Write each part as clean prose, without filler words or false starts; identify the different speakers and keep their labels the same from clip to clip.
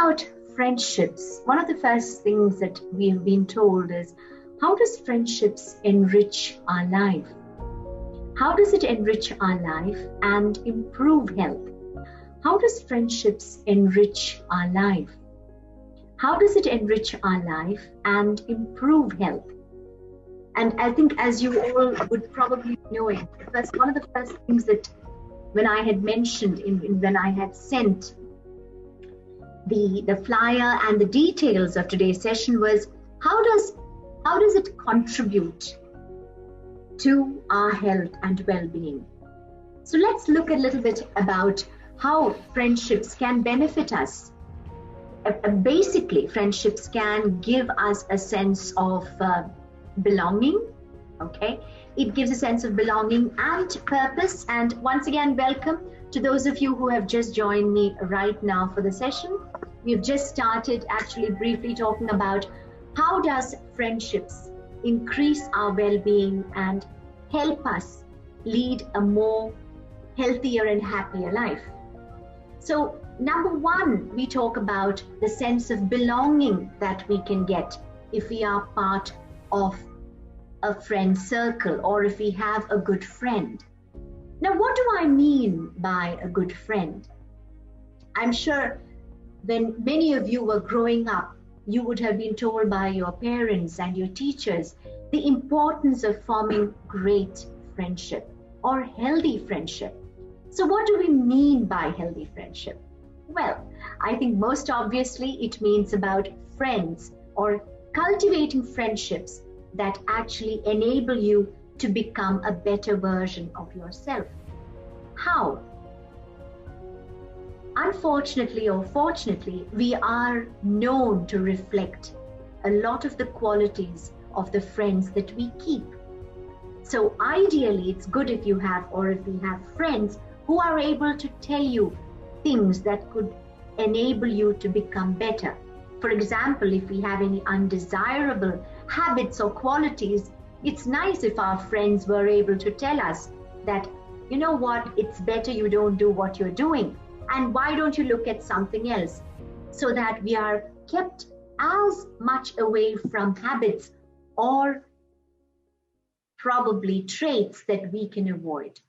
Speaker 1: about friendships, one of the first things that we've been told is, how does friendships enrich our life? How does it enrich our life and improve health? How does friendships enrich our life? How does it enrich our life and improve health? And I think, as you all would probably be knowing, one of the first things that when I had mentioned when I had sent the flyer and the details of today's session was, how does it contribute to our health and well-being? So let's look a little bit about how friendships can benefit us. Basically, friendships can give us a sense of belonging. Okay, it gives a sense of belonging and purpose. And once again, welcome to those of you who have just joined me right now for the session. We've just started actually briefly talking about how does friendships increase our well-being and help us lead a more healthier and happier life. So number one, we talk about the sense of belonging that we can get if we are part of a friend circle or if we have a good friend. Now, what do I mean by a good friend? I'm sure when many of you were growing up, you would have been told by your parents and your teachers the importance of forming great friendship or healthy friendship. So what do we mean by healthy friendship? Well, I think most obviously it means about friends or cultivating friendships that actually enable you to become a better version of yourself. How? Unfortunately or fortunately, we are known to reflect a lot of the qualities of the friends that we keep. So ideally, it's good if you have, or if we have friends who are able to tell you things that could enable you to become better. For example, if we have any undesirable habits or qualities, it's nice if our friends were able to tell us that, you know what, it's better you don't do what you're doing. And why don't you look at something else? So that we are kept as much away from habits or probably traits that we can avoid.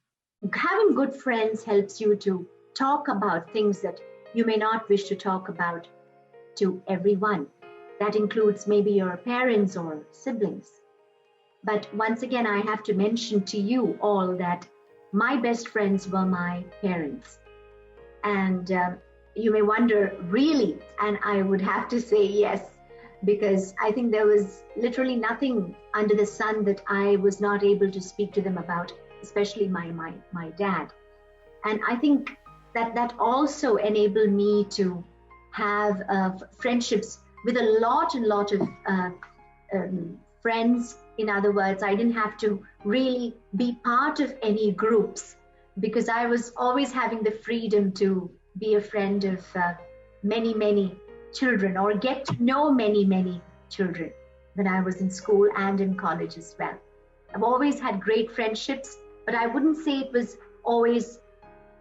Speaker 1: Having good friends helps you to talk about things that you may not wish to talk about to everyone. That includes maybe your parents or siblings. But once again, I have to mention to you all that my best friends were my parents. And you may wonder, really? And I would have to say yes, because I think there was literally nothing under the sun that I was not able to speak to them about, especially my dad. And I think that also enabled me to have friendships with a lot of friends. In other words, I didn't have to really be part of any groups because I was always having the freedom to be a friend of many children or get to know many children when I was in school and in college as well. I've always had great friendships, but I wouldn't say it was always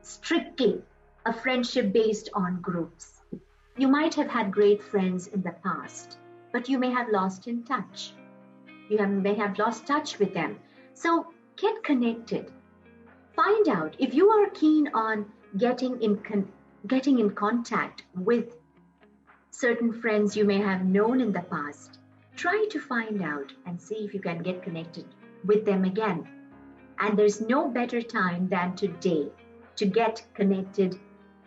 Speaker 1: strictly a friendship based on groups. You might have had great friends in the past, but you may have lost in touch. May have lost touch with them. So get connected. Find out if you are keen on getting in contact with certain friends you may have known in the past. Try to find out and see if you can get connected with them again. And there's no better time than today to get connected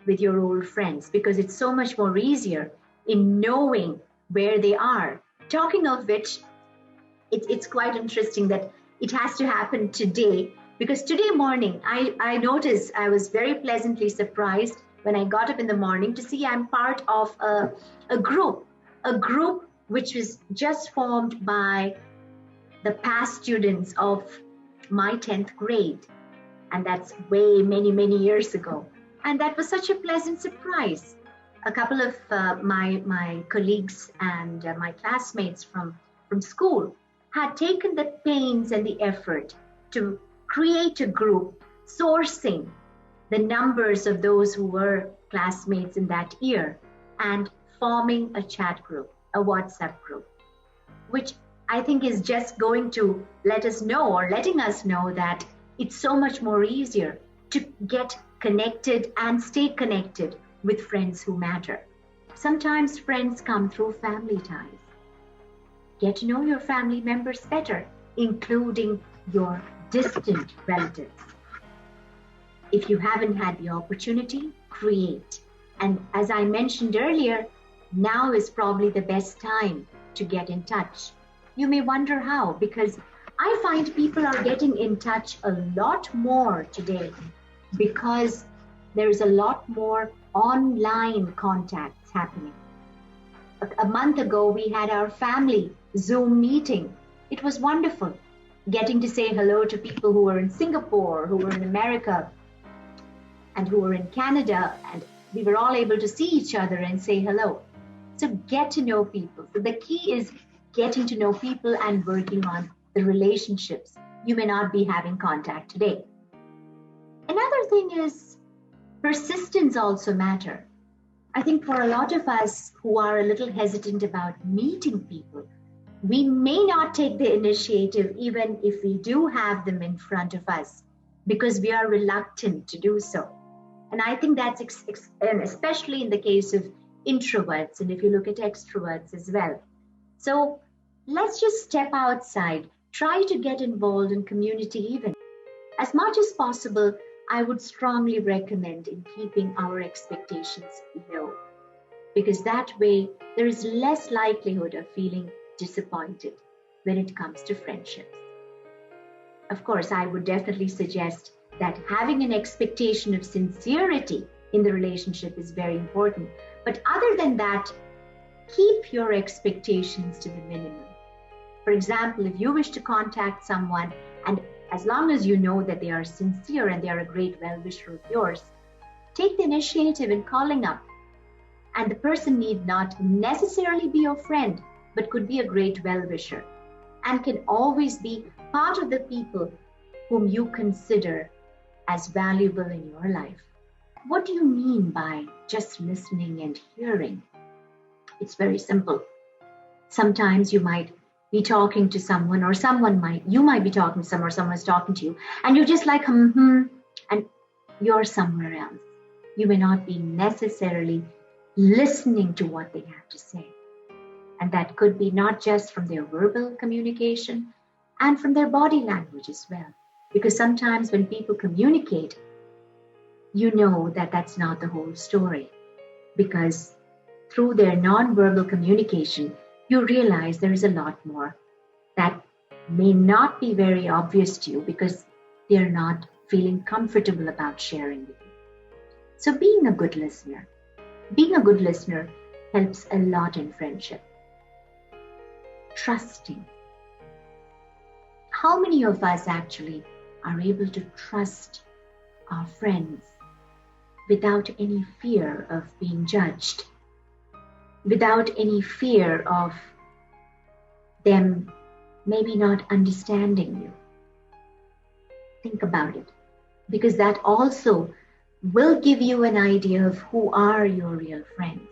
Speaker 1: with your old friends, because it's so much more easier in knowing where they are. Talking of which, it's quite interesting that it has to happen today, because today morning I noticed, I was very pleasantly surprised when I got up in the morning to see I'm part of a group which was just formed by the past students of my 10th grade. And that's way many years ago. And that was such a pleasant surprise. A couple of my colleagues and my classmates from school had taken the pains and the effort to create a group, sourcing the numbers of those who were classmates in that year and forming a chat group, a WhatsApp group, which I think is just going to let us know or letting us know that it's so much more easier to get connected and stay connected with friends who matter. Sometimes friends come through family ties. Get to know your family members better, including your distant relatives. If you haven't had the opportunity, create. And as I mentioned earlier, now is probably the best time to get in touch. You may wonder how, because I find people are getting in touch a lot more today because there's a lot more online contacts happening. A month ago, we had our family Zoom meeting. It was wonderful getting to say hello to people who were in Singapore, who were in America, and who were in Canada, and we were all able to see each other and say hello. So get to know people. So the key is getting to know people and working on the relationships. You may not be having contact today. Another thing is persistence also matters. I think for a lot of us who are a little hesitant about meeting people, we may not take the initiative even if we do have them in front of us because we are reluctant to do so. And I think that's especially in the case of introverts, and if you look at extroverts as well. So let's just step outside, try to get involved in community even. As much as possible, I would strongly recommend in keeping our expectations low, because that way there is less likelihood of feeling disappointed when it comes to friendships. Of course, I would definitely suggest that having an expectation of sincerity in the relationship is very important. But other than that, keep your expectations to the minimum. For example, if you wish to contact someone, and as long as you know that they are sincere and they are a great well-wisher of yours, take the initiative in calling up. And the person need not necessarily be your friend, but could be a great well-wisher and can always be part of the people whom you consider as valuable in your life. What do you mean by just listening and hearing? It's very simple. Sometimes you might be talking to someone, or you might be talking to someone, or someone's talking to you, and you're just like, and you're somewhere else. You may not be necessarily listening to what they have to say. And that could be not just from their verbal communication and from their body language as well. Because sometimes when people communicate, you know that that's not the whole story. Because through their nonverbal communication, you realize there is a lot more that may not be very obvious to you because they're not feeling comfortable about sharing with you. So being a good listener helps a lot in friendship. Trusting. How many of us actually are able to trust our friends without any fear of being judged, without any fear of them maybe not understanding you? Think about it, because that also will give you an idea of who are your real friends.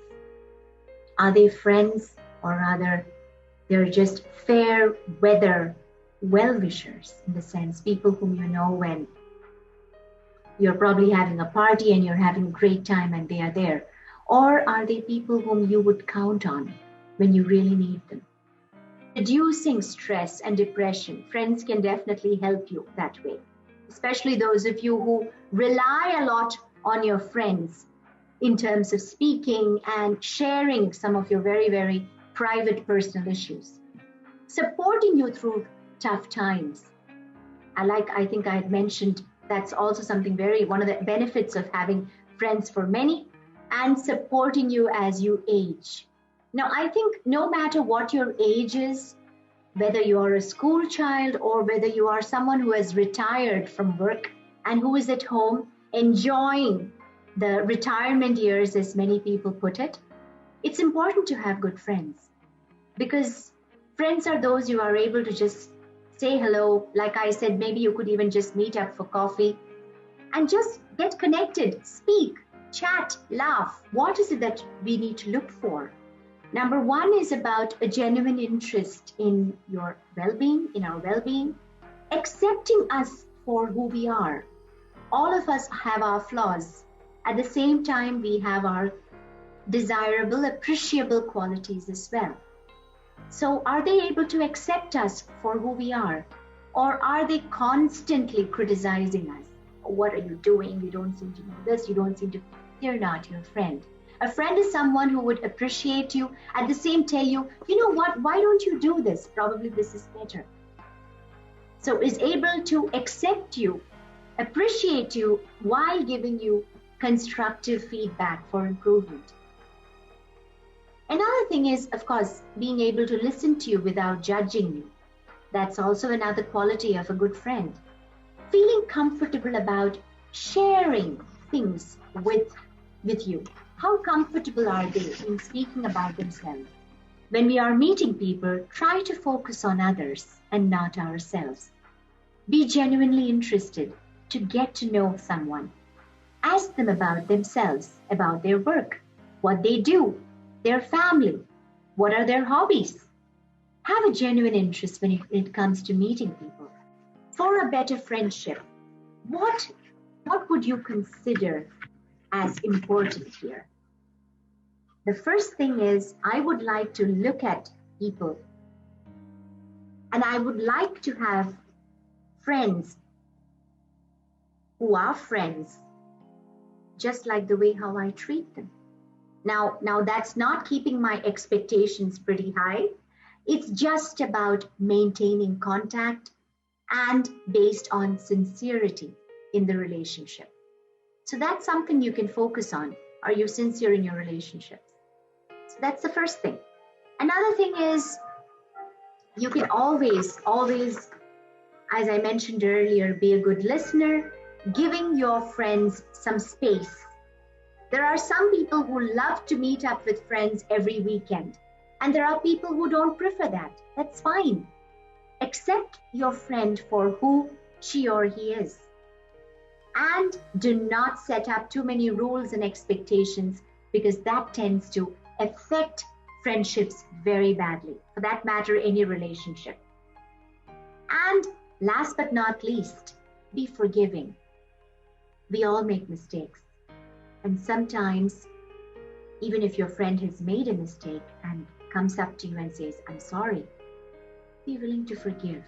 Speaker 1: Are they friends, or rather they're just fair weather well-wishers, in the sense people whom you know when you're probably having a party and you're having a great time and they are there? Or are they people whom you would count on when you really need them? Reducing stress and depression, friends can definitely help you that way, especially those of you who rely a lot on your friends in terms of speaking and sharing some of your very, very private personal issues, supporting you through tough times. I think I had mentioned, that's also something one of the benefits of having friends for many, and supporting you as you age. Now, I think no matter what your age is, whether you are a school child or whether you are someone who has retired from work and who is at home enjoying the retirement years, as many people put it, it's important to have good friends, because friends are those you are able to just say hello. Like I said, maybe you could even just meet up for coffee and just get connected, speak, chat, laugh. What is it that we need to look for Number one is about a genuine interest in your well-being, in our well-being, accepting us for who we are. All of us have our flaws. At the same time, we have our desirable, appreciable qualities as well. So are they able to accept us for who we are? Or are they constantly criticizing us? What are you doing? You don't seem to know this. You don't seem to. They're not your friend. A friend is someone who would appreciate you, at the same tell you, you know what, why don't you do this? Probably this is better. So is able to accept you, appreciate you while giving you constructive feedback for improvement. Another thing is, of course, being able to listen to you without judging you. That's also another quality of a good friend. Feeling comfortable about sharing things with you. How comfortable are they in speaking about themselves? When we are meeting people, try to focus on others and not ourselves. Be genuinely interested to get to know someone. Ask them about themselves, about their work, what they do, their family, what are their hobbies. Have a genuine interest when it comes to meeting people. For a better friendship, what would you consider as important here? The first thing is, I would like to look at people and I would like to have friends who are friends just like the way how I treat them. Now that's not keeping my expectations pretty high. It's just about maintaining contact and based on sincerity in the relationship. So that's something you can focus on. Are you sincere in your relationships? So that's the first thing. Another thing is, you can always, as I mentioned earlier, be a good listener, giving your friends some space. There are some people who love to meet up with friends every weekend, and there are people who don't prefer that. That's fine. Accept your friend for who she or he is. And do not set up too many rules and expectations, because that tends to affect friendships very badly. For that matter, any relationship. And last but not least, be forgiving. We all make mistakes. And sometimes, even if your friend has made a mistake and comes up to you and says, I'm sorry, be willing to forgive.